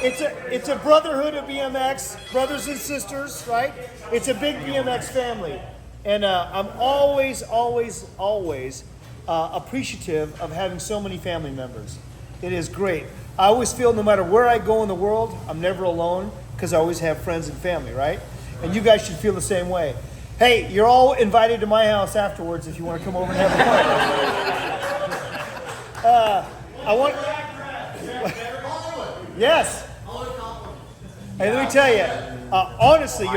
it's a brotherhood of BMX, brothers and sisters, right? It's a big BMX family, and I'm always appreciative of having so many family members. It is great. I always feel no matter where I go in the world, I'm never alone because I always have friends and family, right? And you guys should feel the same way. Hey, you're all invited to my house afterwards if you want to come over and have a party. I want. Yes. Hey, let me tell you, honestly,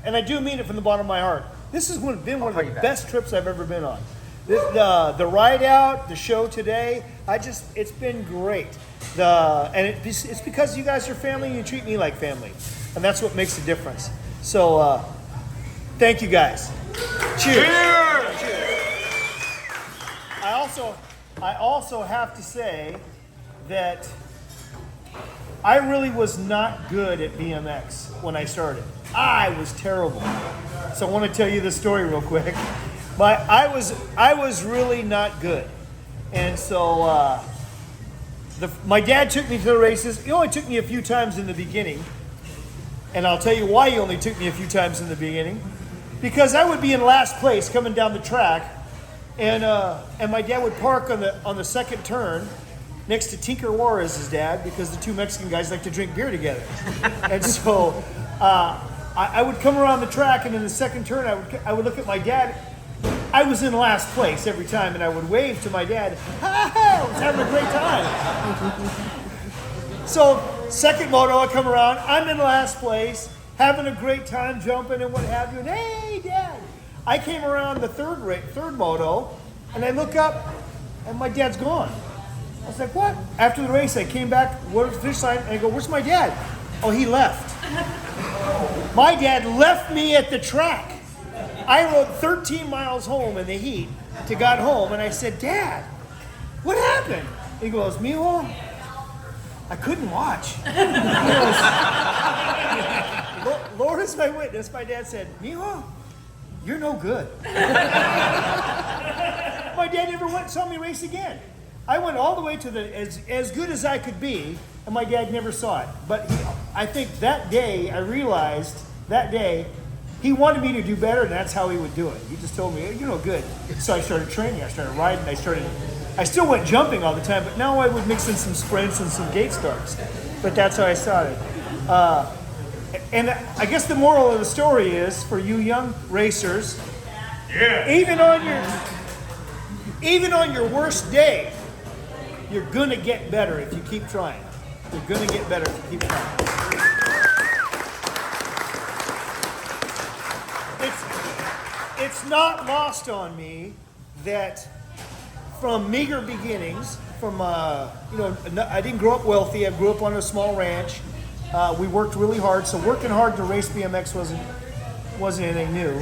and I do mean it from the bottom of my heart. This has been one of the best trips I've ever been on. The ride out, the show today, it's been great. It's because you guys are family and you treat me like family. And that's what makes a difference. So, thank you guys. Cheers. Cheers. I also have to say that I really was not good at BMX when I started. I was terrible. So I want to tell you the story real quick. But I was really not good. And so my dad took me to the races. He only took me a few times in the beginning. And I'll tell you why he only took me a few times in the beginning. Because I would be in last place coming down the track. And my dad would park on the second turn next to Tinker Juarez's dad, because the two Mexican guys like to drink beer together. And so I would come around the track, and in the second turn, I would look at my dad. I was in last place every time, and I would wave to my dad. I was having a great time. So second moto, I come around. I'm in last place, having a great time jumping and what have you. And hey, Dad! I came around the third moto, and I look up, and my dad's gone. I was like, what? After the race, I came back, went to the finish line, and I go, where's my dad? Oh, he left. My dad left me at the track. I rode 13 miles home in the heat to got home, and I said, Dad, what happened? He goes, Mijo, I couldn't watch. He goes, Lord is my witness. My dad said, Mijo, you're no good. My dad never went and saw me race again. I went all the way to as good as I could be, and my dad never saw it. But I think that day, I realized that day, he wanted me to do better, and that's how he would do it. He just told me, you're no good. So I started training, I started riding, I still went jumping all the time, but now I would mix in some sprints and some gate starts. But that's how I started. And I guess the moral of the story is, for you young racers, even on your worst day, you're gonna get better if you keep trying. You're gonna get better if you keep trying. It's not lost on me that from meager beginnings, I didn't grow up wealthy. I grew up on a small ranch. We worked really hard, so working hard to race BMX wasn't anything new.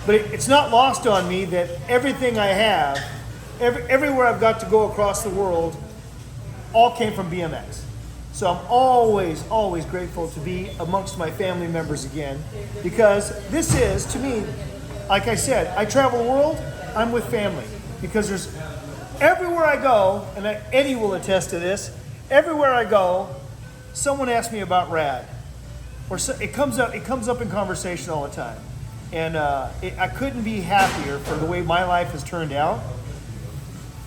But it's not lost on me that everything I have, everywhere I've got to go across the world, all came from BMX. So I'm always grateful to be amongst my family members again, because this is, to me, like I said, I travel the world, I'm with family. Because there's, everywhere I go, and Eddie will attest to this, everywhere I go, someone asks me about Rad. Or it comes up in conversation all the time. And I couldn't be happier for the way my life has turned out.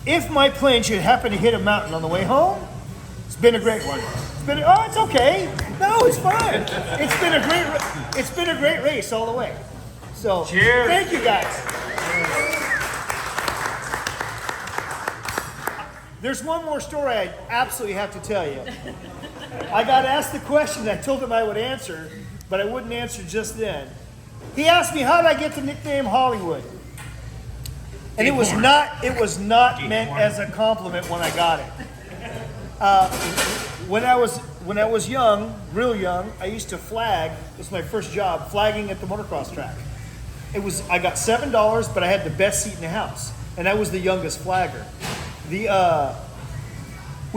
If my plane should happen to hit a mountain on the way home, it's been a great one. It's okay. No, it's fine. It's been a great race all the way. So, cheers. Thank you guys. There's one more story I absolutely have to tell you. I got asked the question. I told him I would answer, but I wouldn't answer just then. He asked me, how did I get the nickname Hollywood? And it was not meant as a compliment when I got it. When I was young, real young, I used to flag. It was my first job, flagging at the motocross track. I got $7, but I had the best seat in the house, and I was the youngest flagger. We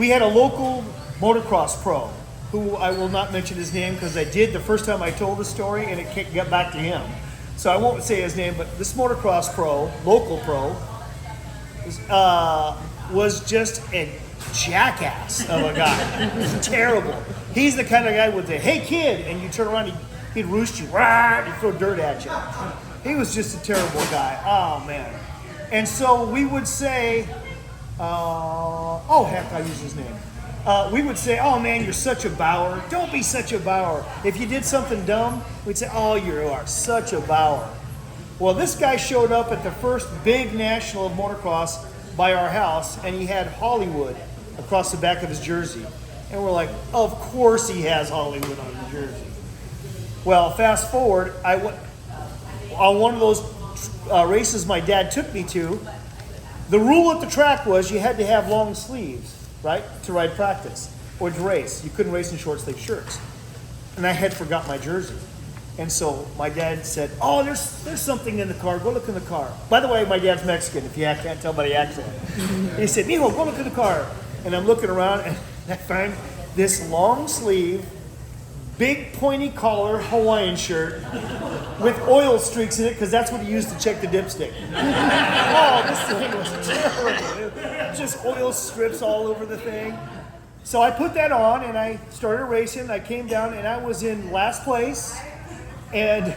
had a local motocross pro, who I will not mention his name because I did the first time I told the story, and it got back to him. So I won't say his name, but this motocross pro, local pro, was just a jackass of a guy. He was terrible. He's the kind of guy with the, hey kid, and you turn around, he'd roost you, rah, he'd throw dirt at you. He was just a terrible guy. Oh man. And so we would say, oh heck, I use his name. We would say, oh man, you're such a bower. Don't be such a bower. If you did something dumb, we'd say, oh, you are such a bower. Well, this guy showed up at the first big national of motocross by our house, and he had Hollywood across the back of his jersey. And we're like, of course he has Hollywood on his jersey. Well, fast forward, I went on one of those races my dad took me to. The rule at the track was you had to have long sleeves, right, to ride practice or to race. You couldn't race in short sleeve shirts. And I had forgot my jersey. And so my dad said, oh, there's something in the car. Go look in the car. By the way, my dad's Mexican, if you can't tell by the accent. He said, Mijo, go look in the car. And I'm looking around, and I find this long sleeve, big pointy collar Hawaiian shirt with oil streaks in it, because that's what he used to check the dipstick. Oh, this thing was terrible. Just oil strips all over the thing. So I put that on, and I started racing. I came down, and I was in last place. And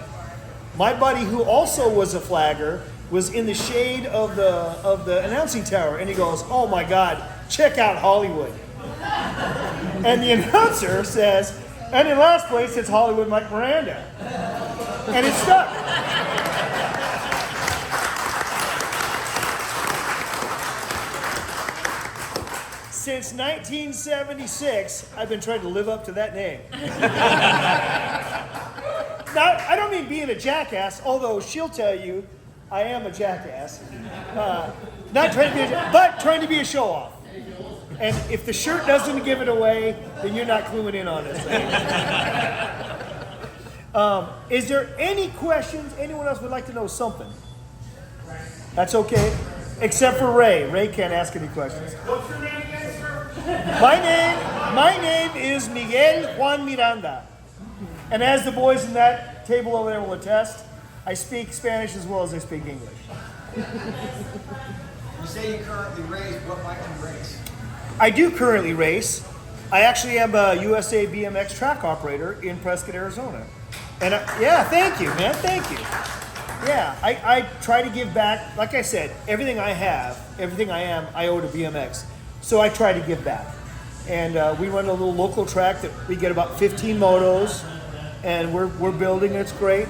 my buddy, who also was a flagger, was in the shade of the announcing tower, and he goes, oh my God, check out Hollywood. And the announcer says, and in last place, it's Hollywood Mike Miranda. And it stuck. Since 1976, I've been trying to live up to that name. Now, I don't mean being a jackass, although she'll tell you I am a jackass. Not trying to be but trying to be a show-off. And if the shirt doesn't give it away, then you're not cluing in on this thing. Is there any questions? Anyone else would like to know something? That's okay, except for Ray. Ray can't ask any questions. What's your name again, sir? My name is Miguel Juan Miranda. And as the boys in that table over there will attest, I speak Spanish as well as I speak English. You say you currently race. What bike do you race? I do currently race. I actually am a USA BMX track operator in Prescott, Arizona. And yeah, thank you, man. Thank you. Yeah, I try to give back. Like I said, everything I have, everything I am, I owe to BMX. So I try to give back. And we run a little local track that we get about 15 motos. And we're building, it's great.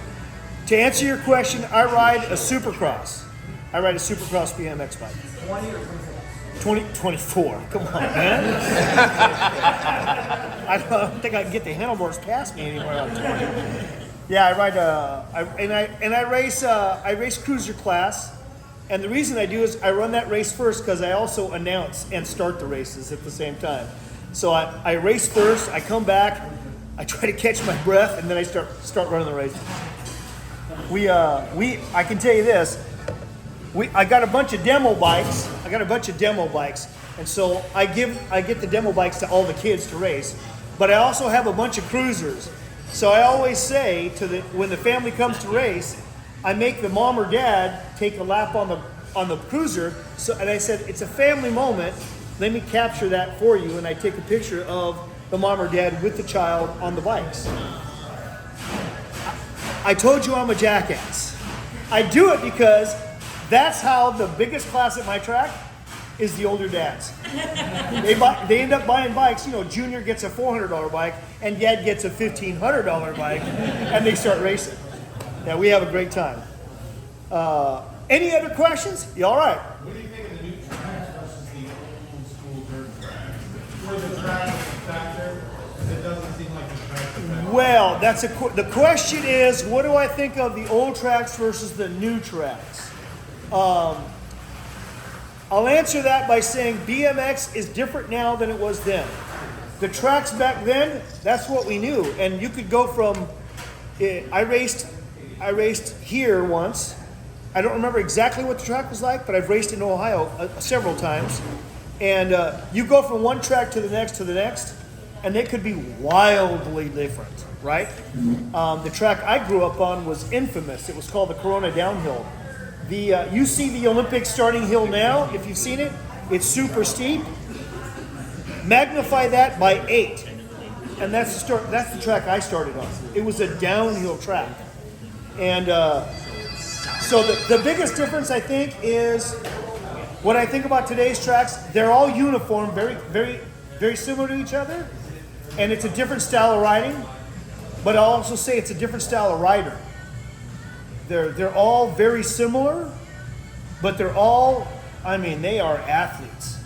To answer your question, I ride a Supercross. I ride a Supercross BMX bike. 20 or 24? 24, come on, man. I don't think I can get the handlebars past me anymore on 20. Yeah, I race cruiser class. And the reason I do is I run that race first because I also announce and start the races at the same time. So I race first, I come back, I try to catch my breath, and then I start running the races. I can tell you this. I got a bunch of demo bikes. And so I get the demo bikes to all the kids to race. But I also have a bunch of cruisers. So I always say when the family comes to race, I make the mom or dad take a lap on the cruiser. And I said, it's a family moment. Let me capture that for you. And I take a picture of the mom or dad with the child on the bikes. I told you I'm a jackass. I do it because that's how the biggest class at my track is the older dads. They end up buying bikes. You know, Junior gets a $400 bike and Dad gets a $1,500 bike, and they start racing. Yeah, we have a great time. Any other questions? You all right? What do you think of the new tracks versus the old school dirt track? For the track factor, it doesn't seem like the tracks are better. Well, the question is, what do I think of the old tracks versus the new tracks? I'll answer that by saying BMX is different now than it was then. The tracks back then, that's what we knew. And you could go from, I raced here once. I don't remember exactly what the track was like, but I've raced in Ohio several times. And you go from one track to the next, and they could be wildly different, right? The track I grew up on was infamous. It was called the Corona Downhill. You see the Olympic starting hill now, if you've seen it, it's super steep. Magnify that by 8. And that's the start. That's the track I started on. It was a downhill track, and so the biggest difference I think is when I think about today's tracks, they're all uniform, very, very, very similar to each other, and it's a different style of riding. But I'll also say it's a different style of rider. They're all very similar, but they're all, I mean, they are athletes.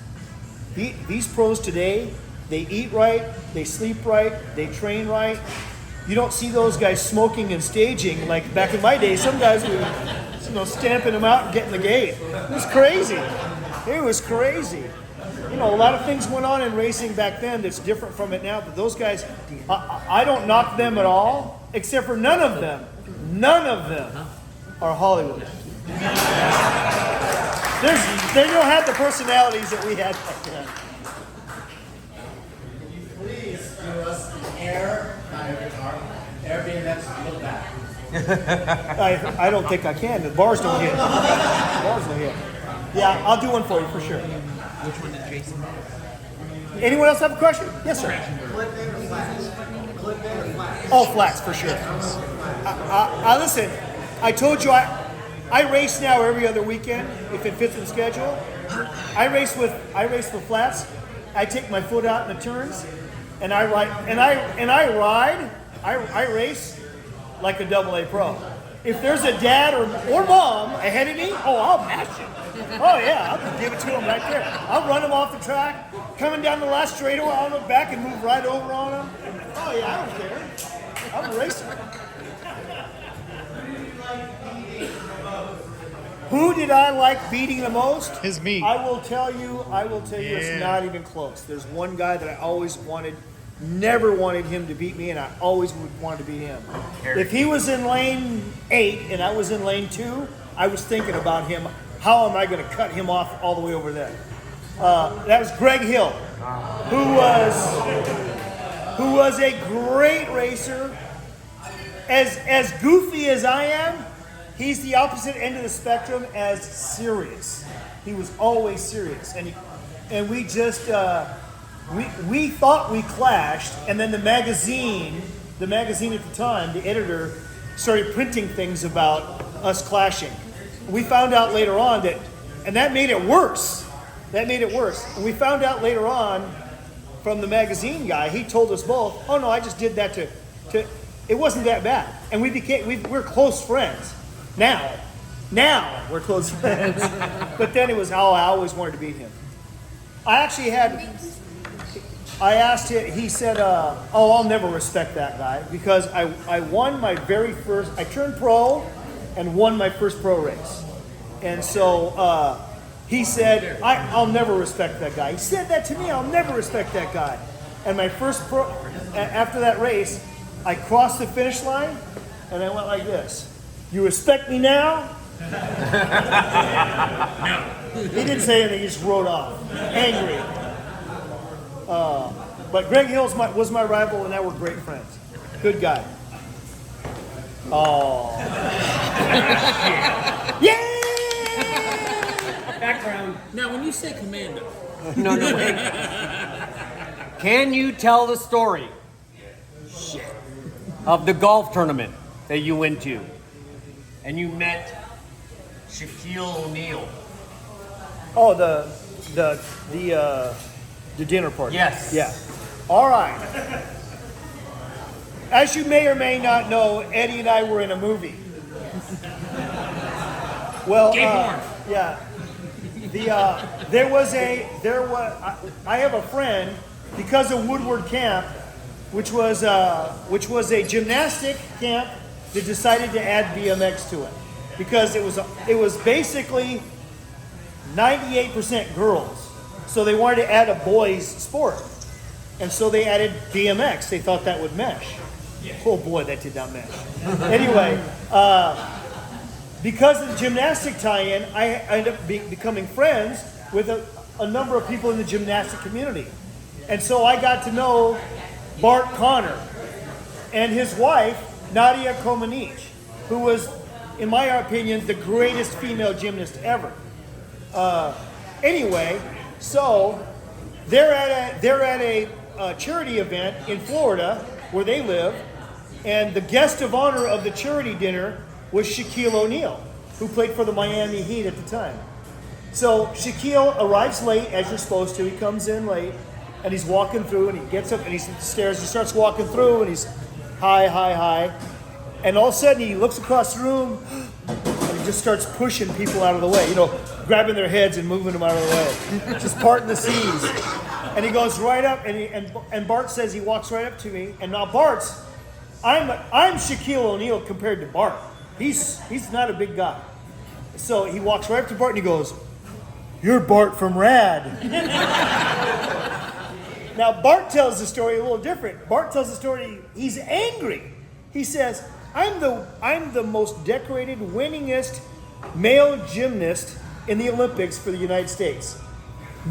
These pros today, they eat right, they sleep right, they train right. You don't see those guys smoking and staging like back in my day. Some guys were, stamping them out and getting the gate. It was crazy. It was crazy. A lot of things went on in racing back then that's different from it now. But those guys, I don't knock them at all, except for none of them are Hollywood. They don't have the personalities that we had back then. Please give us the air BMX look back. I don't think I can. The bars don't hit. Yeah, I'll do one for you for sure. Which one did Jason? Anyone else have a question? Yes, sir. Clip in or flats? Clip in or flats? Oh, flats for sure. Listen, I told you I race now every other weekend if it fits in the schedule. I race with flats. I take my foot out in the turns, and I race like a AA pro. If there's a dad or mom ahead of me, I'll mash it. Oh yeah, I'll just give it to them right there. I'll run them off the track, coming down the last straightaway, I'll look back and move right over on them. Oh yeah, I don't care. I'm a racer. Who did I like beating the most? His meat. I will tell you it's not even close. There's one guy that I always never wanted him to beat me, and I always would want to beat him. If he was in lane 8 and I was in lane 2, I was thinking about him. How am I going to cut him off all the way over there? That was Greg Hill, who was a great racer. As goofy as I am, he's the opposite end of the spectrum as serious. He was always serious, and we just we thought we clashed, and then the magazine at the time, the editor, started printing things about us clashing. We found out later on that made it worse. And we found out later on from the magazine guy, he told us both, oh no, I just did that to it wasn't that bad. And we're close friends. Now we're close friends. But then it was, I always wanted to beat him. I asked him, he said, I'll never respect that guy because I won my very first, I turned pro and won my first pro race. And so he said, I'll never respect that guy. He said that to me, I'll never respect that guy. And my first pro, after that race, I crossed the finish line and I went like this. You respect me now? No. He didn't say anything, he just rode off, angry. But Greg Hill was my rival, and now we're great friends. Good guy. Oh. Yeah! Background. Now, when you say Commando, No, wait. Can you tell the story of the golf tournament that you went to and you met Shaquille O'Neal? Oh, the dinner party. Yes. Yeah. All right. As you may or may not know, Eddie and I were in a movie. Well, yeah. I have a friend because of Woodward Camp, which was a gymnastic camp that decided to add BMX to it because it was basically 98% girls. So they wanted to add a boys' sport. And so they added BMX. They thought that would mesh. Oh boy, that did not mesh. Anyway, because of the gymnastic tie-in, I ended up becoming friends with a number of people in the gymnastic community. And so I got to know Bart Connor and his wife, Nadia Comaneci, who was, in my opinion, the greatest female gymnast ever. Anyway, so they're at a charity event in Florida where they live, and the guest of honor of the charity dinner was Shaquille O'Neal, who played for the Miami Heat at the time. So Shaquille arrives late, as you're supposed to. He comes in late, and he's walking through, and he gets up, and he's at the stairs. He starts walking through, and he's hi, hi, hi. And all of a sudden, he looks across the room, and he just starts pushing people out of the way, grabbing their heads and moving them out of the way, just parting the seas. And he goes right up, and Bart says he walks right up to me, and now Bart's, I'm Shaquille O'Neal compared to Bart. He's not a big guy. So he walks right up to Bart and he goes, "You're Bart from Rad." Now Bart tells the story a little different. Bart tells the story, he's angry. He says, I'm the most decorated, winningest male gymnast in the Olympics for the United States.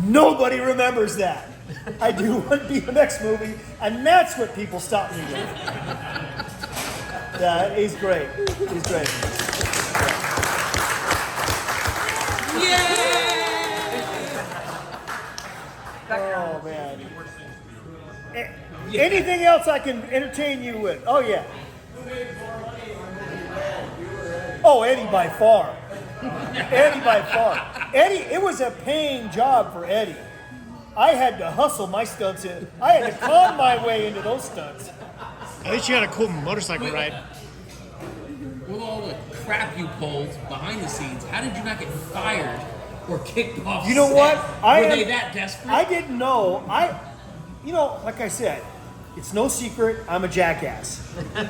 Nobody remembers that. I do one BMX movie, and that's what people stop me with. Yeah, he's great. He's great. Oh, man. Anything else I can entertain you with? Oh, yeah. Oh, Eddie by far. Eddie by far. Eddie, it was a paying job for Eddie. I had to hustle my stunts in. I had to con my way into those stunts. At least you had a cool motorcycle ride. With all the crap you pulled behind the scenes, how did you not get fired or kicked off? You know set? what? Were they that desperate? I didn't know. Like I said, it's no secret I'm a jackass.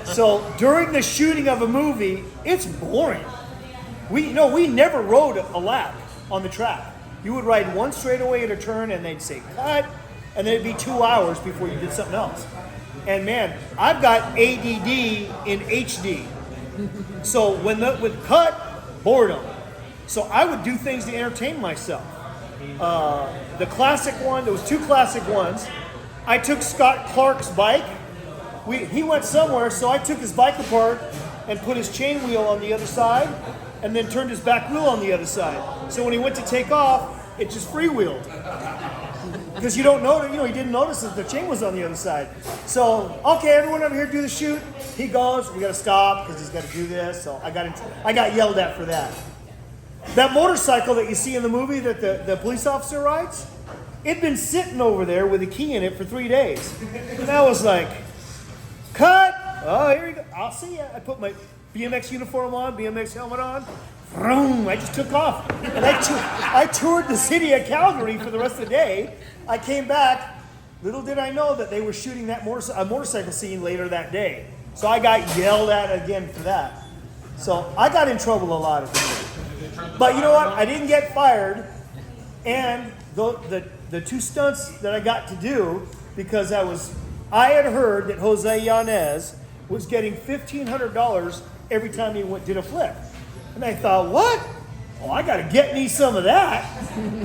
So during the shooting of a movie, it's boring. We never rode a lap on the track. You would ride one straightaway at a turn, and they'd say cut, and then it'd be 2 hours before you did something else. And man, I've got ADD in HD. So with cut, boredom. So I would do things to entertain myself. The classic one, there was two classic ones. I took Scott Clark's bike. He went somewhere, so I took his bike apart and put his chain wheel on the other side, and then turned his back wheel on the other side. So when he went to take off, it just freewheeled. Because you don't know, he didn't notice that the chain was on the other side. So, okay, everyone over here do the shoot. He goes, we gotta stop because he's gotta do this. So I got yelled at for that. That motorcycle that you see in the movie that the police officer rides, it'd been sitting over there with a key in it for 3 days. And I was like, cut! Oh, here you go. I'll see ya. I put my BMX uniform on, BMX helmet on. Vroom! I just took off. And I toured the city of Calgary for the rest of the day. I came back. Little did I know that they were shooting that motorcycle scene later that day. So I got yelled at again for that. So I got in trouble a lot at the movie. But you know what? I didn't get fired. And the two stunts that I got to do, because I had heard that Jose Yanez was getting $1,500 every time he did a flip. And I thought, what? Oh, I got to get me some of that.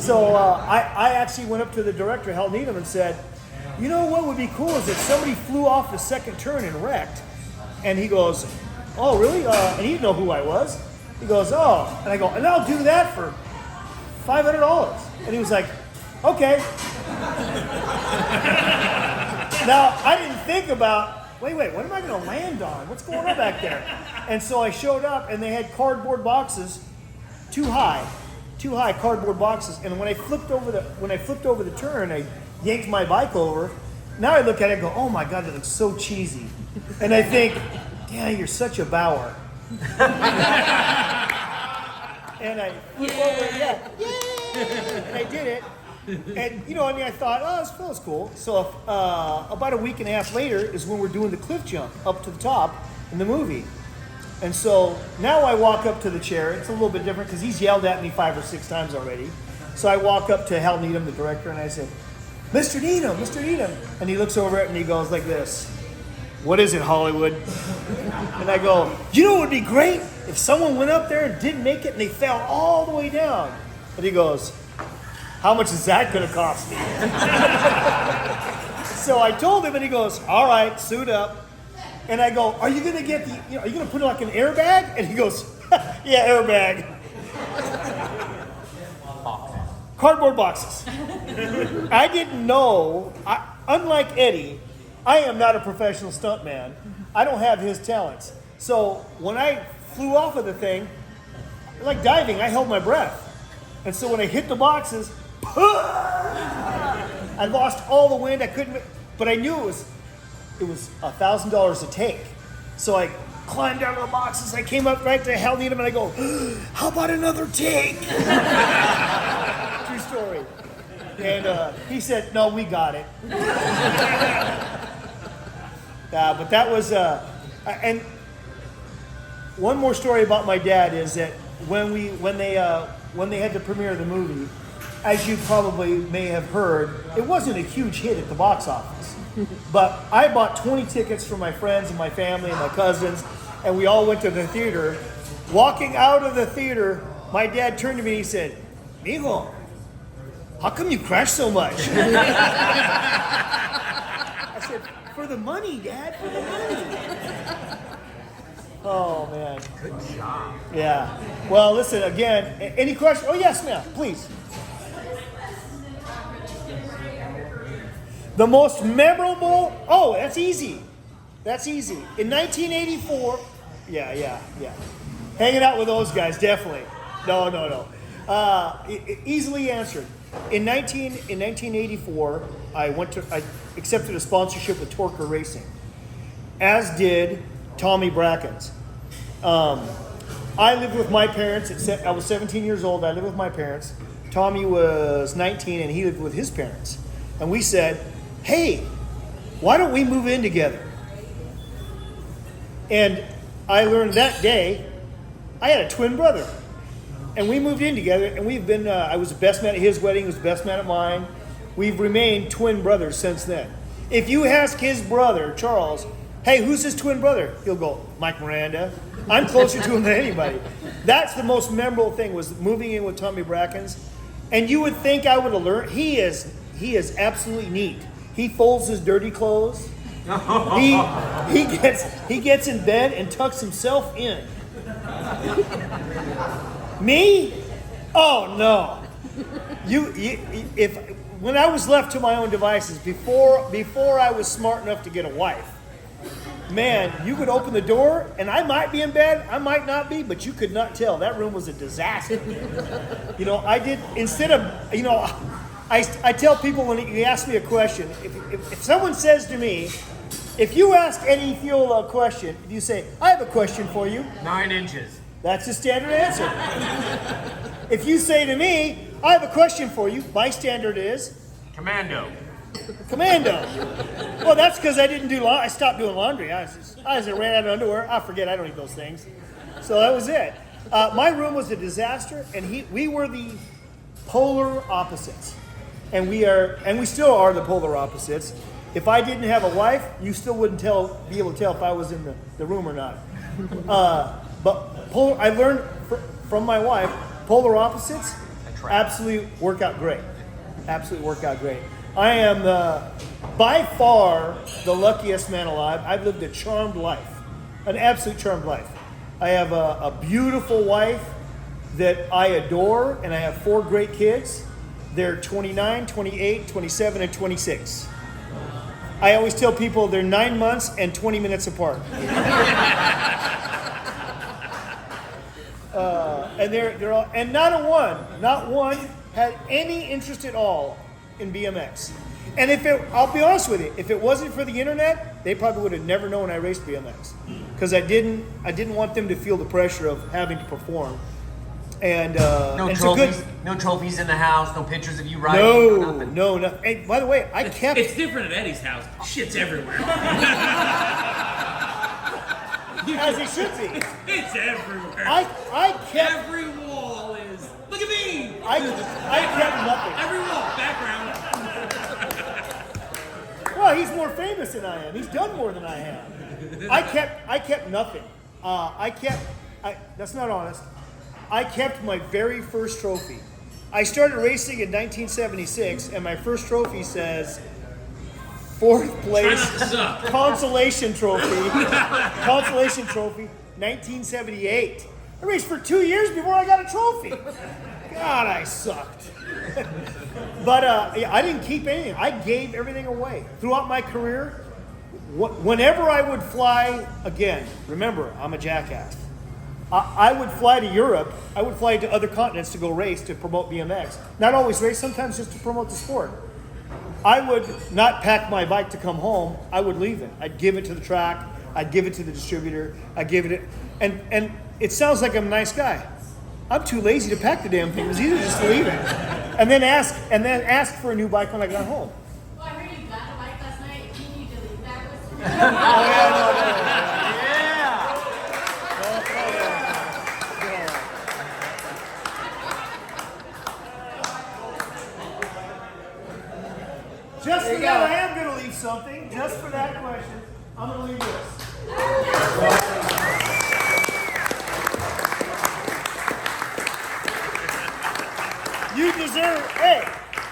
So I actually went up to the director, Hal Needham, and said, you know what would be cool is if somebody flew off the second turn and wrecked. And he goes, oh, really? And he didn't know who I was. He goes, oh. And I go, and I'll do that for $500. And he was like, okay. Now, I didn't think about, wait, what am I going to land on? What's going on back there? And so I showed up, and they had cardboard boxes, too high cardboard boxes. And when I flipped over the turn, I yanked my bike over. Now I look at it and go, oh my God, that looks so cheesy. And I think, damn, you're such a Bauer. And I flip over, and I did it. And I thought, oh, this feels cool. So about a week and a half later is when we're doing the cliff jump up to the top in the movie. And so now I walk up to the chair. It's a little bit different because he's yelled at me 5 or 6 times already. So I walk up to Hal Needham, the director, and I said, Mr. Needham. And he looks over it and he goes like this, what is it, Hollywood? And I go, you know what would be great? If someone went up there and didn't make it and they fell all the way down. And he goes, how much is that going to cost me? So I told him, and he goes, all right, suit up. And I go, are you going to get are you going to put like an airbag? And he goes, yeah, airbag. Cardboard boxes. I didn't know. unlike Eddie, I am not a professional stuntman. I don't have his talents. So when I flew off of the thing, like diving, I held my breath. And so when I hit the boxes, I lost all the wind. I couldn't, but I knew it was $1,000 a take. So I climbed down to the boxes. I came up right to held him, and I go, "How about another take?" True story. And he said, "No, we got it." But that was, and one more story about my dad is that when they had the premiere of the movie, as you probably may have heard, it wasn't a huge hit at the box office. But I bought 20 tickets for my friends and my family and my cousins, and we all went to the theater. Walking out of the theater, my dad turned to me and he said, "Mijo, how come you crashed so much?" I said, "For the money, Dad, for the money." Oh, man. Good job. Yeah. Well, listen, again, any questions? Oh, yes, ma'am, please. The most memorable, that's easy. That's easy. In 1984, yeah. Hanging out with those guys, definitely. No. Easily answered. In 1984, I accepted a sponsorship with Torker Racing, as did Tommy Brackens. I lived with my parents. I was 17 years old. I lived with my parents. Tommy was 19, and he lived with his parents. And we said, "Hey, why don't we move in together?" And I learned that day I had a twin brother. And we moved in together, and we've been, I was the best man at his wedding, he was the best man at mine. We've remained twin brothers since then. If you ask his brother, Charles, "Hey, who's his twin brother?" He'll go, "Mike Miranda." I'm closer to him than anybody. That's the most memorable thing, was moving in with Tommy Brackens. And you would think I would have learned. He is absolutely neat. He folds his dirty clothes. He gets in bed and tucks himself in. Me? Oh no. When I was left to my own devices, before I was smart enough to get a wife, man, you could open the door and I might be in bed, I might not be, but you could not tell. That room was a disaster. I tell people when you ask me a question, if someone says to me, if you ask any Fiola a question, if you say, "I have a question for you," 9 inches. that's the standard answer. If you say to me, "I have a question for you," my standard is Commando. Commando. Well, that's because I stopped doing laundry. I ran out of underwear. I forget, I don't eat those things. So that was it. My room was a disaster, and we were the polar opposites. And we still are the polar opposites. If I didn't have a wife, you still wouldn't be able to tell if I was in the room or not. But I learned from my wife, polar opposites absolutely work out great. Absolutely work out great. I am by far the luckiest man alive. I've lived a charmed life, an absolute charmed life. I have a beautiful wife that I adore, and I have 4 great kids. They're 29, 28, 27, and 26. I always tell people they're 9 months and 20 minutes apart. And they're all, and not one had any interest at all in BMX. And I'll be honest with you, if it wasn't for the internet, they probably would have never known I raced BMX, because I didn't want them to feel the pressure of having to perform. And No trophies in the house. No pictures of you riding. Nothing. No. Hey, by the way, I kept. It's different at Eddie's house. Shit's everywhere. As it should be. It's everywhere. I kept. Every wall is. Look at me. I kept nothing. Every wall, background. Well, he's more famous than I am. He's done more than I have. I kept nothing. That's not honest. I kept my very first trophy. I started racing in 1976, and my first trophy says 4th place consolation trophy. Consolation trophy, 1978. I raced for 2 years before I got a trophy. God, I sucked. But I didn't keep anything. I gave everything away. Throughout my career, whenever I would fly, again, remember, I'm a jackass. I would fly to Europe. I would fly to other continents to go race, to promote BMX. Not always race, sometimes just to promote the sport. I would not pack my bike to come home. I would leave it. I'd give it to the track. I'd give it to the distributor. I'd give it, and it sounds like I'm a nice guy. I'm too lazy to pack the damn thing. It was easier just to leave it, and then ask for a new bike when I got home. Well, I heard you got a bike last night. You need to leave that with me. Oh yeah, no. Just for that, I am going to leave something. Just for that question, I'm going to leave this. You deserve, hey,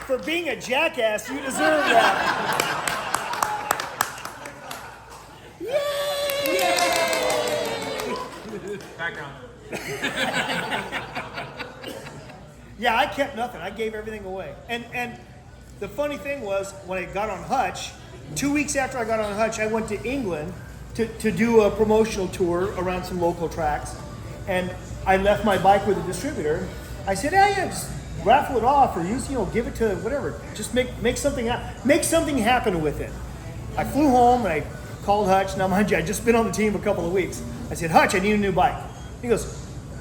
for being a jackass, you deserve that. Background. Yeah, I kept nothing. I gave everything away. And the funny thing was, when I got on Hutch, 2 weeks after I got on Hutch, I went to England to do a promotional tour around some local tracks. And I left my bike with a distributor. I said, hey, yeah, just raffle it off or use, give it to whatever. Just make something happen with it. I flew home and I called Hutch. Now, mind you, I'd just been on the team a couple of weeks. I said, Hutch, I need a new bike. He goes,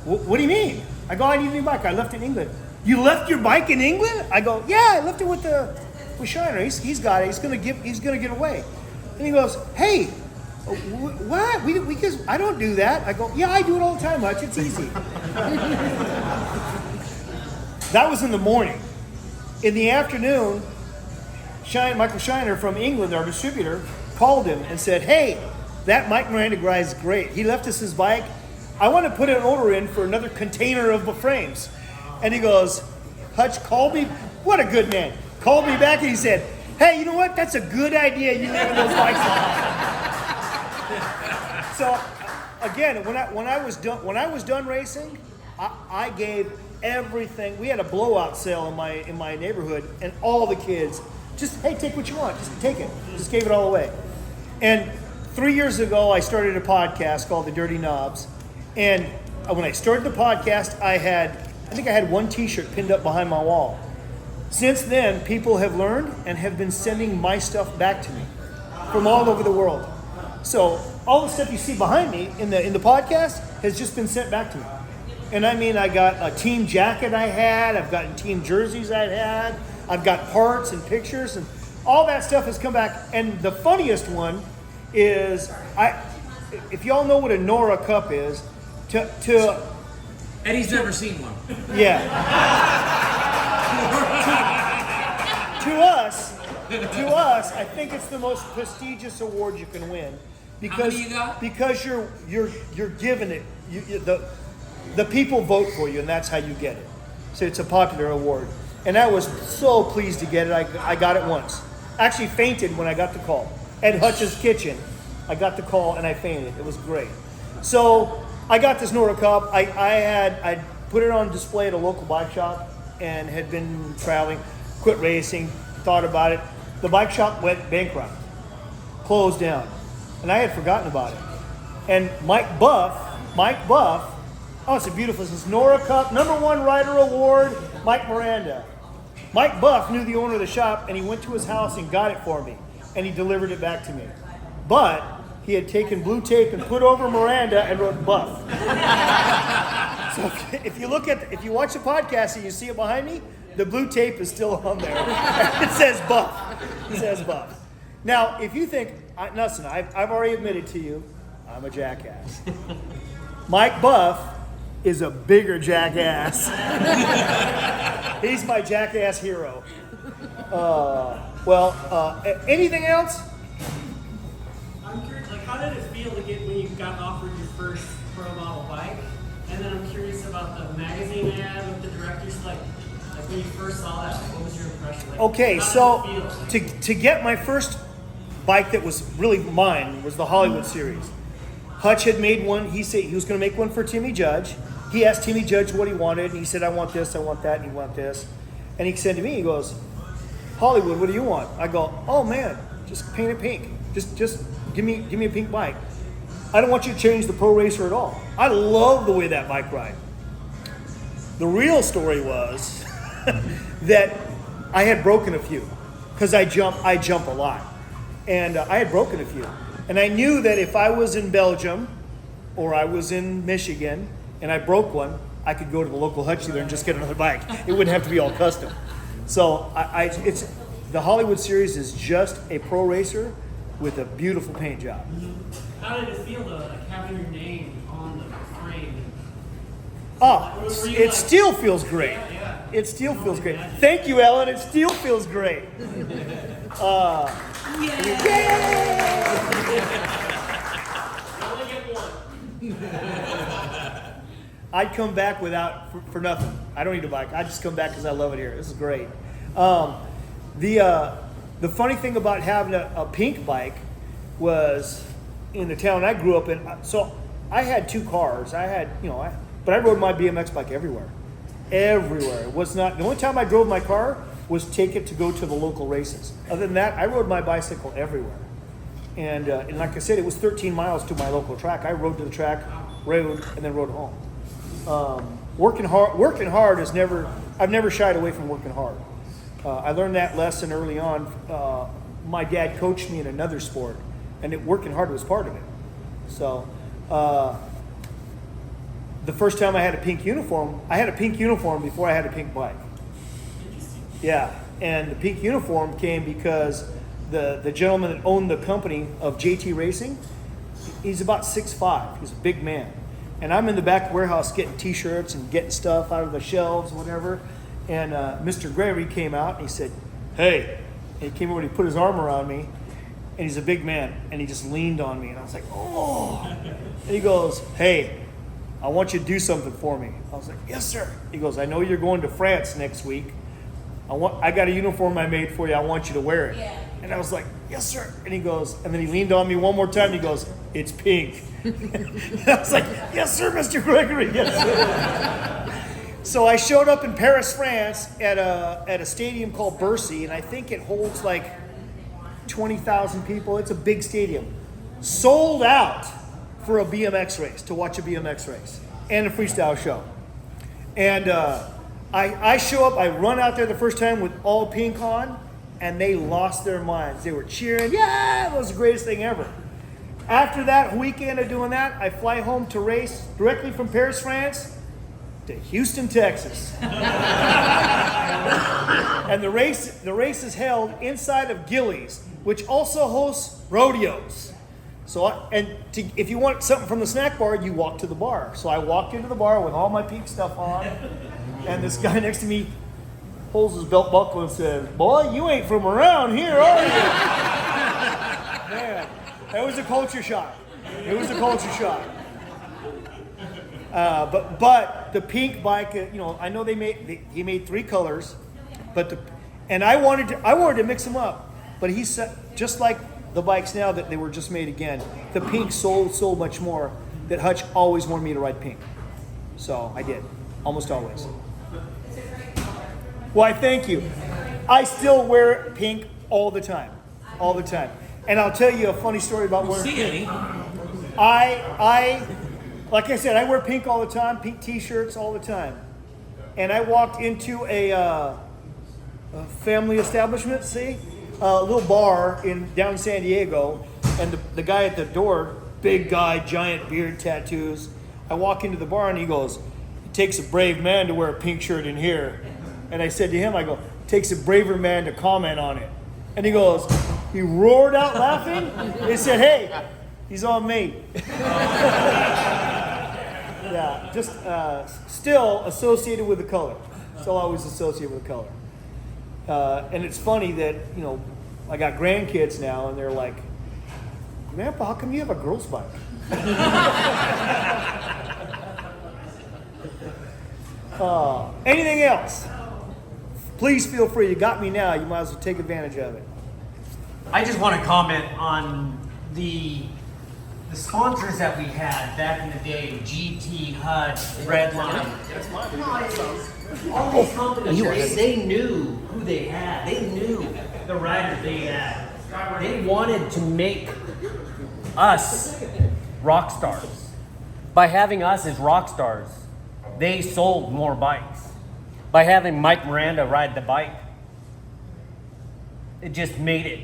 what do you mean? I go, I need a new bike. I left it in England. You left your bike in England? I go, yeah, I left it with Shiner. He's got it. He's gonna get away. And he goes, hey, what? Because I don't do that. I go, yeah, I do it all the time, Hutch. It's easy. That was in the morning. In the afternoon, Michael Shiner from England, our distributor, called him and said, hey, that Mike Miranda guy is great. He left us his bike. I want to put an order in for another container of the frames. And he goes, Hutch, call me. What a good man. Called me back and he said, hey, you know what? That's a good idea. You leaving those bikes on. So again, when I was done racing, I gave everything. We had a blowout sale in my neighborhood, and all the kids just, hey, take what you want. Just take it. Just gave it all away. And 3 years ago, I started a podcast called The Dirty Knobs. And when I started the podcast, I think I had one T-shirt pinned up behind my wall. Since then, people have learned and have been sending my stuff back to me from all over the world. So all the stuff you see behind me in the podcast has just been sent back to me. And I mean, I got a team jacket I had, I've gotten team jerseys I had, I've got parts and pictures, and all that stuff has come back. And the funniest one is, if y'all know what a Nora cup is, to Eddie's never seen one. yeah. To us, I think it's the most prestigious award you can win, because How many you got? Because you're given it. The people vote for you, and that's how you get it. So it's a popular award, and I was so pleased to get it. I got it once. Actually fainted when I got the call at Hutch's Kitchen. I got the call and I fainted. It was great. So I got this Nora Cup. I put it on display at a local bike shop and had been traveling, quit racing, thought about it. The bike shop went bankrupt, closed down, and I had forgotten about it. And Mike Buff, oh, it's a beautiful, this is Nora Cup, #1 Rider Award, Mike Miranda. Mike Buff knew the owner of the shop, and he went to his house and got it for me, and he delivered it back to me. But he had taken blue tape and put over Miranda and wrote Buff. So if you watch the podcast and you see it behind me, the blue tape is still on there. It says Buff. It says Buff. Now, if you think, listen, I've already admitted to you, I'm a jackass. Mike Buff is a bigger jackass. He's my jackass hero. Anything else? I'm curious, how did it feel to get when you got offered your first pro model bike? And then I'm curious about the magazine ad with the director's when you first saw that, what was your impression? Okay, how so did it feel? to get my first bike that was really mine was the Hollywood series. Hutch had made one. He said he was going to make one for Timmy Judge. He asked Timmy Judge what he wanted, and he said, I want this, I want that, and he want this. And he said to me, he goes, Hollywood, what do you want? I go, oh man, just paint it pink. Just give me a pink bike. I don't want you to change the pro racer at all. I love the way that bike ride. The real story was that I had broken a few because I jump a lot, and I had broken a few, and I knew that if I was in Belgium or I was in Michigan and I broke one, I could go to the local Hutch dealer and just get another bike. It wouldn't have to be all custom. So it's the Hollywood series is just a pro racer with a beautiful paint job. How did it feel though, like having your name on the frame? Oh, Were you it like- still feels great. Yeah. It still feels great. Thank you, Ellen. It still feels great. I'd come back for nothing. I don't need a bike. I just come back because I love it here. This is great. The funny thing about having a pink bike was in the town I grew up in. So I had two cars. But I rode my BMX bike everywhere. Everywhere. It was not the only time I drove my car was take it to go to the local races. Other than that, I rode my bicycle everywhere. And like I said, it was 13 miles to my local track. I rode to the track, rode, and then rode home. Working hard is I've never shied away from working hard. I learned that lesson early on. My dad coached me in another sport, and working hard was part of it. So the first time I had a pink uniform before I had a pink bike. Yeah, and the pink uniform came because the gentleman that owned the company of JT Racing, he's about 6'5". He's a big man. And I'm in the back warehouse getting T-shirts and getting stuff out of the shelves, whatever. And Mr. Gregory came out and he said, hey. And he came over and he put his arm around me. And he's a big man. And he just leaned on me. And I was like, oh. And he goes, hey, I want you to do something for me. I was like, yes, sir. He goes, I know you're going to France next week. I got a uniform I made for you. I want you to wear it. Yeah. And I was like, yes, sir. And he goes, and then he leaned on me one more time. And he goes, it's pink. And I was like, yes, sir, Mr. Gregory. Yes, sir. So I showed up in Paris, France at a stadium called Bercy. And I think it holds like 20,000 people. It's a big stadium. Sold out for a BMX race, to watch a BMX race and a freestyle show. And I show up, I run out there the first time with all pink on, and they lost their minds. They were cheering, yeah, it was the greatest thing ever. After that weekend of doing that, I fly home to race directly from Paris, France to Houston, Texas. And the race is held inside of Gillies, which also hosts rodeos. So, if you want something from the snack bar, you walk to the bar. So I walked into the bar with all my pink stuff on, and this guy next to me pulls his belt buckle and says, boy, you ain't from around here, are you? Man, that was a culture shock. It was a culture shock. But the pink bike, I know he made 3 colors, and I wanted to mix them up, but he said, just like the bikes now that they were just made again, the pink sold so much more that Hutch always wanted me to ride pink. So I did, almost always. Why, thank you. I still wear pink all the time. And I'll tell you a funny story about wearing pink. I like I said, I wear pink all the time, pink t-shirts all the time. And I walked into a family establishment, a little bar down in San Diego, and the guy at the door, big guy, giant beard, tattoos. I walk into the bar and he goes, it takes a brave man to wear a pink shirt in here. And I said to him, it takes a braver man to comment on it. And he roared out laughing. He said, hey, he's on me. Yeah, just still associated with the color. Still always associated with the color. And it's funny that, I got grandkids now, and they're like, Grandpa, how come you have a girl's bike? Anything else? Please feel free. You got me now. You might as well take advantage of it. I just want to comment on the sponsors that we had back in the day: GT, Hutch, Redline. That's mine. all these companies, they knew who they had. They knew the riders they had. They wanted to make us rock stars. By having us as rock stars, they sold more bikes. By having Mike Miranda ride the bike, it just made it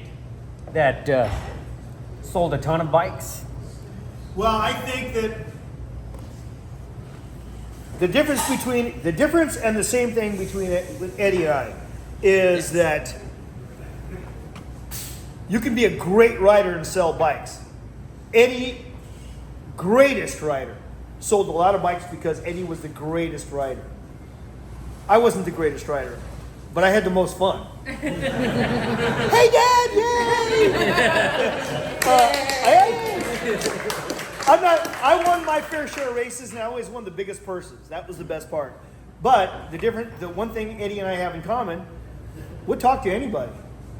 that sold a ton of bikes. Well, I think that the difference and the same thing between with Eddie and I is that you can be a great rider and sell bikes. Eddie, greatest rider, sold a lot of bikes because Eddie was the greatest rider. I wasn't the greatest rider, but I had the most fun. Hey, Dad! Yay! I won my fair share of races, and I always won the biggest purses. That was the best part. But the one thing Eddie and I have in common, we'll talk to anybody.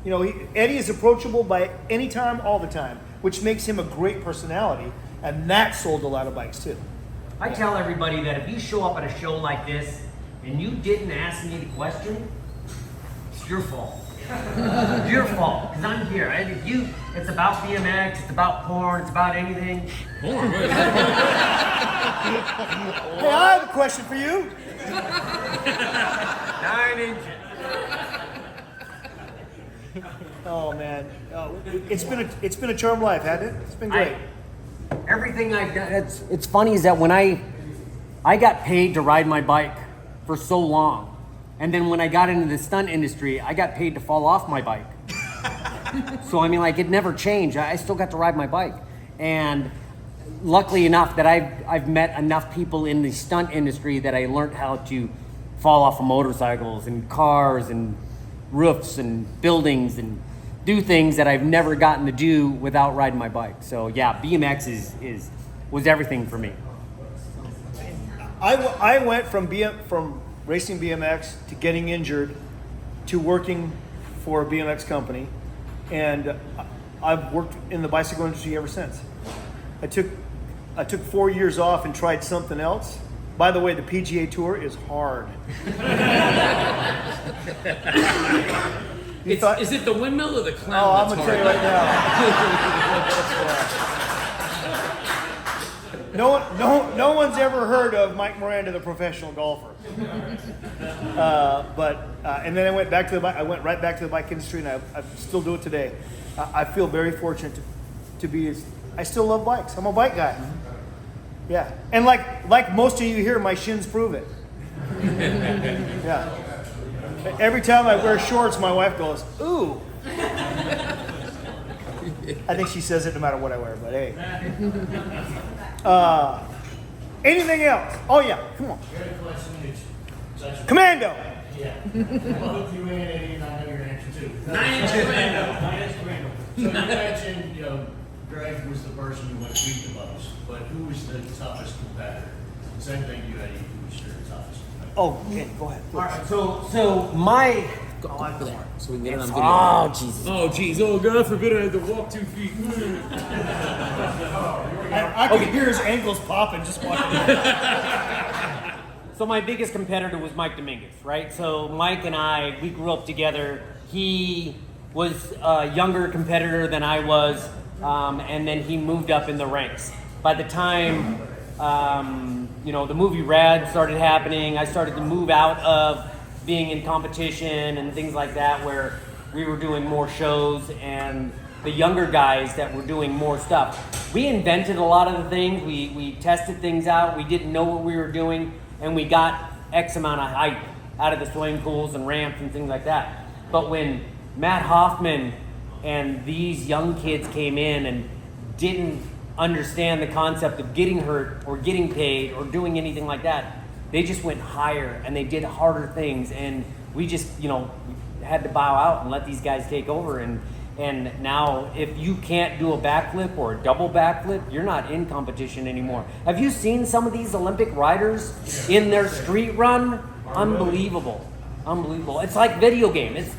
You know, Eddie is approachable by any time, all the time, which makes him a great personality, and that sold a lot of bikes too. I tell everybody that if you show up at a show like this and you didn't ask me the question, it's your fault. It's your fault, because I'm here. And if it's about BMX, it's about porn, it's about anything. Porn? Hey, I have a question for you. 9 inches. Oh man, it's been a charmed life, hasn't it? It's been great. Everything I've done, it's funny is that when I got paid to ride my bike for so long, and then when I got into the stunt industry, I got paid to fall off my bike. So I mean, like, it never changed. I still got to ride my bike, and luckily enough that I've met enough people in the stunt industry that I learned how to fall off of motorcycles and cars and roofs and buildings and do things that I've never gotten to do without riding my bike. So yeah, BMX was everything for me. I went from racing BMX to getting injured to working for a BMX company, and I've worked in the bicycle industry ever since. I took 4 years off and tried something else. By the way, the PGA Tour is hard. Is it the windmill or the clown? Oh, I'm gonna tell you right now. No one's ever heard of Mike Miranda, the professional golfer. And then I went back to the bike. I went right back to the bike industry, and I still do it today. I feel very fortunate to be. I still love bikes. I'm a bike guy. Yeah, and like most of you here, my shins prove it. Yeah. Every time I wear shorts, my wife goes, "Ooh." I think she says it no matter what I wear, but hey. Anything else? Oh yeah, come on. Commando. Yeah. Both you and Eddie, and I know your answer too. 9-inch Commando. 9-inch Commando. So you mentioned, Greg was the person who went beat the most, but who was the toughest competitor? Same thing you, Eddie, who was your toughest competitor? Oh, okay, go ahead. All right, so my Go for that, so we can get it on video. oh Jesus. Oh, geez. Oh, God forbid I had to walk 2 feet. I could hear his ankles popping just walking. So my biggest competitor was Mike Dominguez, right? So Mike and I, we grew up together. He was a younger competitor than I was, and then he moved up in the ranks. By the time, the movie Rad started happening, I started to move out of being in competition and things like that, where we were doing more shows, and the younger guys that were doing more stuff. We invented a lot of the things. We tested things out. We didn't know what we were doing, and we got X amount of hype out of the swimming pools and ramps and things like that. But when Matt Hoffman and these young kids came in and didn't understand the concept of getting hurt or getting paid or doing anything like that, they just went higher and they did harder things, and we just, had to bow out and let these guys take over. And now if you can't do a backflip or a double backflip, you're not in competition anymore. Have you seen some of these Olympic riders in their street run? Unbelievable. It's like video game. It's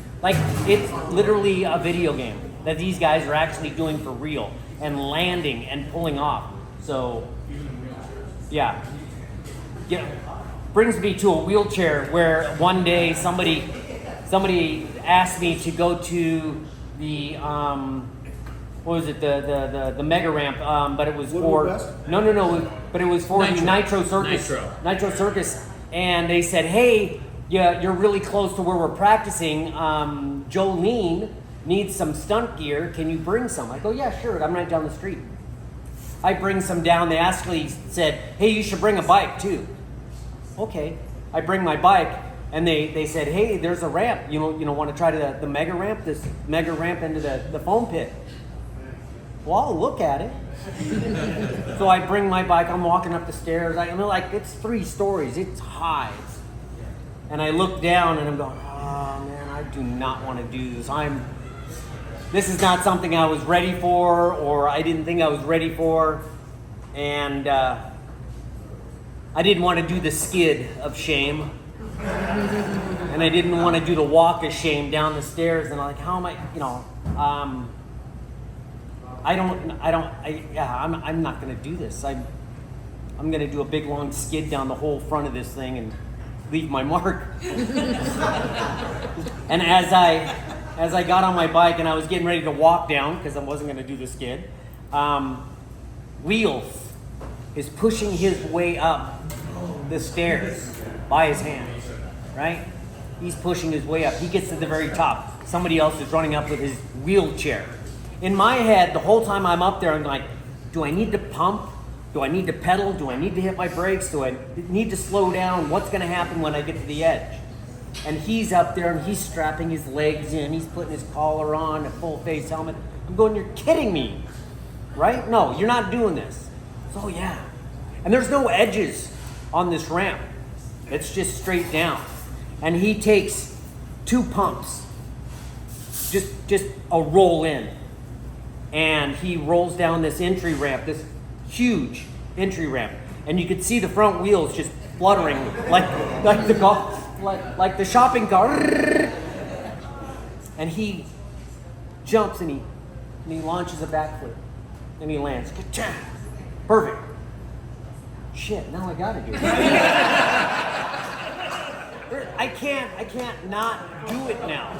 literally a video game that these guys are actually doing for real and landing and pulling off. So yeah. brings me to a wheelchair where one day somebody asked me to go to the what was it, the mega ramp, but it was for no, but it was for the Nitro Circus. Nitro Circus, and they said, hey, yeah, you're really close to where we're practicing. Jolene needs some stunt gear. Can you bring some? I go, yeah, sure. I'm right down the street. I bring some down. They actually said, hey, you should bring a bike too. Okay, I bring my bike, and they said, hey, there's a ramp. You know, want to try the mega ramp? This mega ramp into the foam pit. Well, I'll look at it. So I bring my bike. I'm walking up the stairs. I mean, like, it's 3 stories. It's high. And I look down, and I'm going, oh man, I do not want to do this. This is not something I was ready for, or I didn't think I was ready for, and I didn't want to do the skid of shame, and I didn't want to do the walk of shame down the stairs. And I'm like, how am I? I'm not going to do this. I'm going to do a big long skid down the whole front of this thing and leave my mark. And as I got on my bike and I was getting ready to walk down because I wasn't going to do the skid, Wheels is pushing his way up the stairs by his hands, right? He's pushing his way up. He gets to the very top. Somebody else is running up with his wheelchair. In my head, the whole time I'm up there, I'm like, do I need to pump? Do I need to pedal? Do I need to hit my brakes? Do I need to slow down? What's going to happen when I get to the edge? And he's up there and he's strapping his legs in. He's putting his collar on, a full face helmet. I'm going, you're kidding me, right? No, you're not doing this. So yeah. And there's no edges on this ramp. It's just straight down. And he takes 2 pumps, just a roll in. And he rolls down this entry ramp, this huge entry ramp. And you could see the front wheels just fluttering like the shopping cart. And he jumps and he launches a backflip. And he lands. Ka-cha! Perfect. Shit, now I gotta do it. I can't not do it now.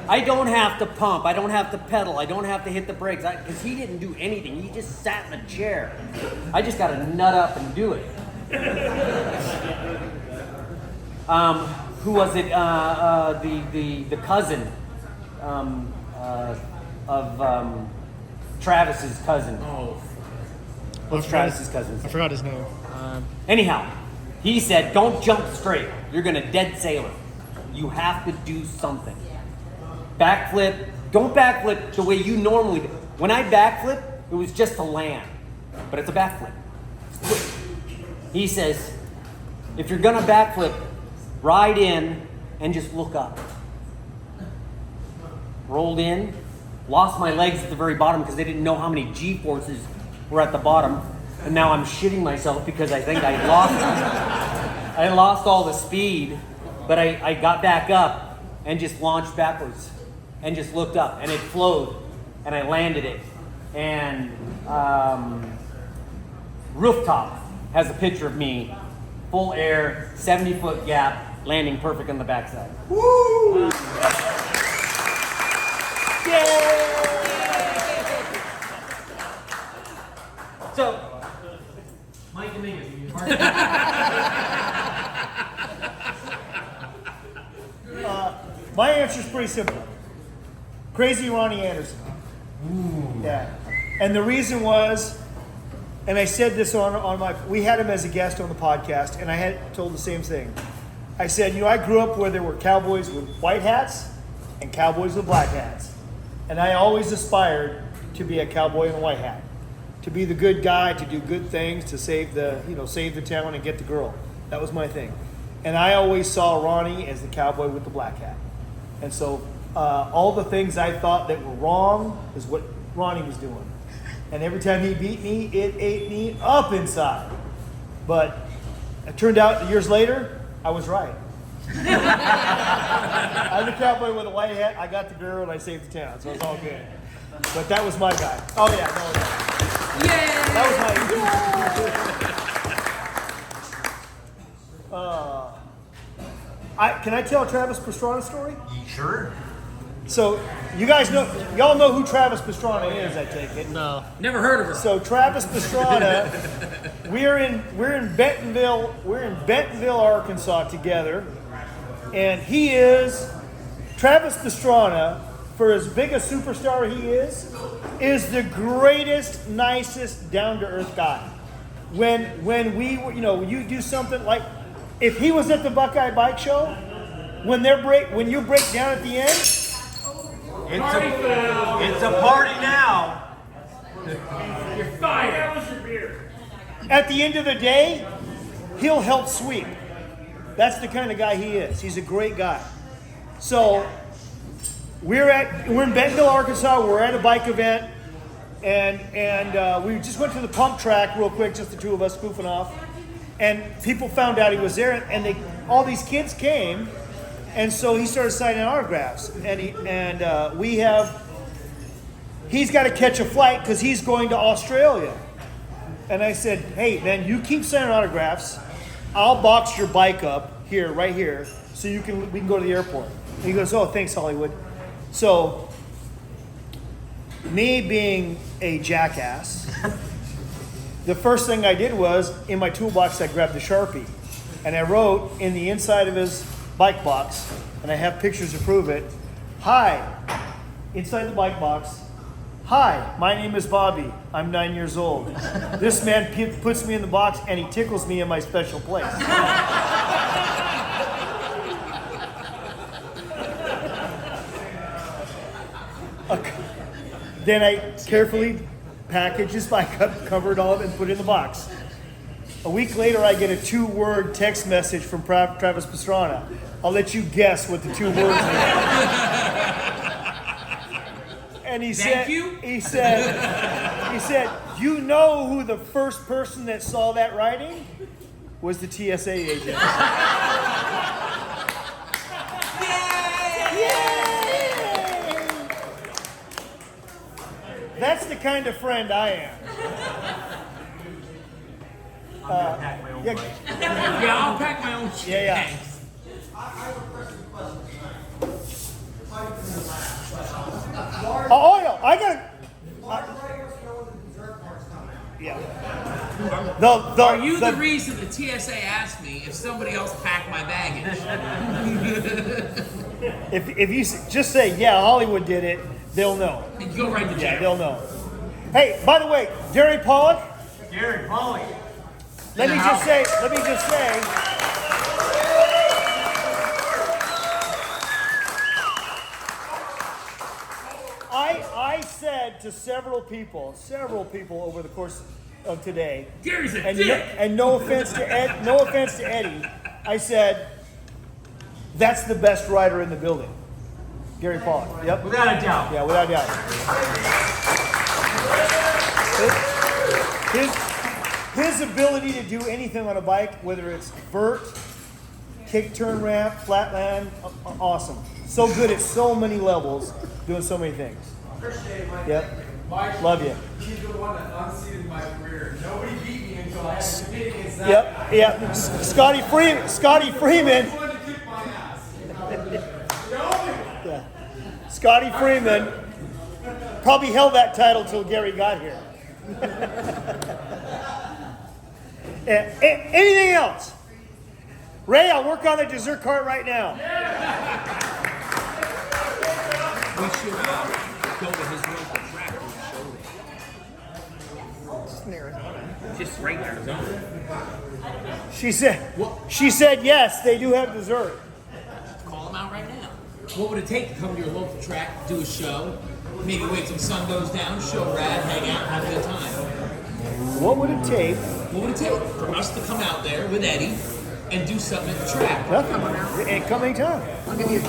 I don't have to pump. I don't have to pedal. I don't have to hit the brakes. Because he didn't do anything. He just sat in a chair. I just got to nut up and do it. Who was it? The cousin of Travis's cousin. Oh, What's Travis's cousin's I name? forgot his name. Anyhow, he said, don't jump straight. You're going to dead sailor. You have to do something. Backflip. Don't backflip the way you normally do. When I backflip, it was just to land. But it's a backflip. He says, if you're going to backflip, ride in and just look up. Rolled in. Lost my legs at the very bottom because they didn't know how many G-forces were at the bottom. And now I'm shitting myself because I think I lost all the speed. But I got back up and just launched backwards and just looked up and it flowed and I landed it. And Rooftop has a picture of me, full air, 70-foot gap, landing perfect on the backside. Woo! Yay! So, Mike Dominguez. My answer is pretty simple. Crazy Ronnie Anderson. Yeah. And the reason was, and I said this on my, we had him as a guest on the podcast, and I had told the same thing. I said, I grew up where there were cowboys with white hats and cowboys with black hats. And I always aspired to be a cowboy in a white hat. To be the good guy, to do good things, to save the town and get the girl. That was my thing. And I always saw Ronnie as the cowboy with the black hat. And so all the things I thought that were wrong is what Ronnie was doing. And every time he beat me, it ate me up inside. But it turned out years later, I was right. I'm the cowboy with a white hat, I got the girl, and I saved the town. So it's all good. But that was my guy. Oh yeah, no. That was my Can I tell a Travis Pastrana story? Sure. So y'all know who Travis Pastrana is, I take it. No. Never heard of her. So Travis Pastrana, we're in Bentonville, Arkansas together, and Travis Pastrana, for as big a superstar he is the greatest, nicest, down to earth guy. When we were, you do something like, if he was at the Buckeye Bike Show, when you break down at the end, It's a party now. You're fired. at the end of the day, he'll help sweep. That's the kind of guy he is. He's a great guy. So we're in Bentonville, Arkansas. We're at a bike event, and we just went to the pump track real quick, just the two of us goofing off. And people found out he was there, and all these kids came, and so he started signing autographs. He's got to catch a flight because he's going to Australia. And I said, hey man, you keep signing autographs. I'll box your bike up here, right here, so we can go to the airport. And he goes, oh, thanks, Hollywood. So, me being a jackass, the first thing I did was, in my toolbox, I grabbed a Sharpie. And I wrote in the inside of his bike box, and I have pictures to prove it, hi, inside the bike box, hi, my name is Bobby. I'm 9 years old. This man puts me in the box, and he tickles me in my special place. Then I carefully packaged his bike up, covered all of it, and put it in the box. A week later, I get a 2-word text message from Travis Pastrana. I'll let you guess what the 2 words were. And he said, you know who the first person that saw that writing was the TSA agent. That's the kind of friend I am. Yeah, I'll pack my own shit. Yeah. Thanks. Oh no, I got. Yeah. Are you the reason the TSA asked me if somebody else packed my baggage? If you just say, yeah, Hollywood did it, they'll know. You go right to jail. Yeah, they'll know. Hey, by the way, Gary Pollock. Gary Pollock. Let me just say. I said to several people over the course of today, Gary's a dick. And no offense to Eddie, I said that's the best rider in the building. Gary Pollock. Yep. Without a doubt. Yeah, without a doubt. His ability to do anything on a bike, whether it's vert, kick turn ramp, flatland, awesome. So good at so many levels, doing so many things. Yep. Love you. He's the one that unseated my career. Nobody beat me until I had to compete against that. Yep. Scotty Freeman. He wanted to kick my ass. Yeah. Scotty Freeman probably held that title till Gary got here. Anything else? Ray, I'll work on the dessert cart right now. We should go to his local track and show them. Just right in Arizona. She said yes, they do have dessert. Call him out right now. What would it take to come to your local track, do a show, maybe wait till the sun goes down, show rad, hang out, have a good time? What would it take? What would it take for us to come out there with Eddie and do something at the track? Nothing. Come anytime. I'll give you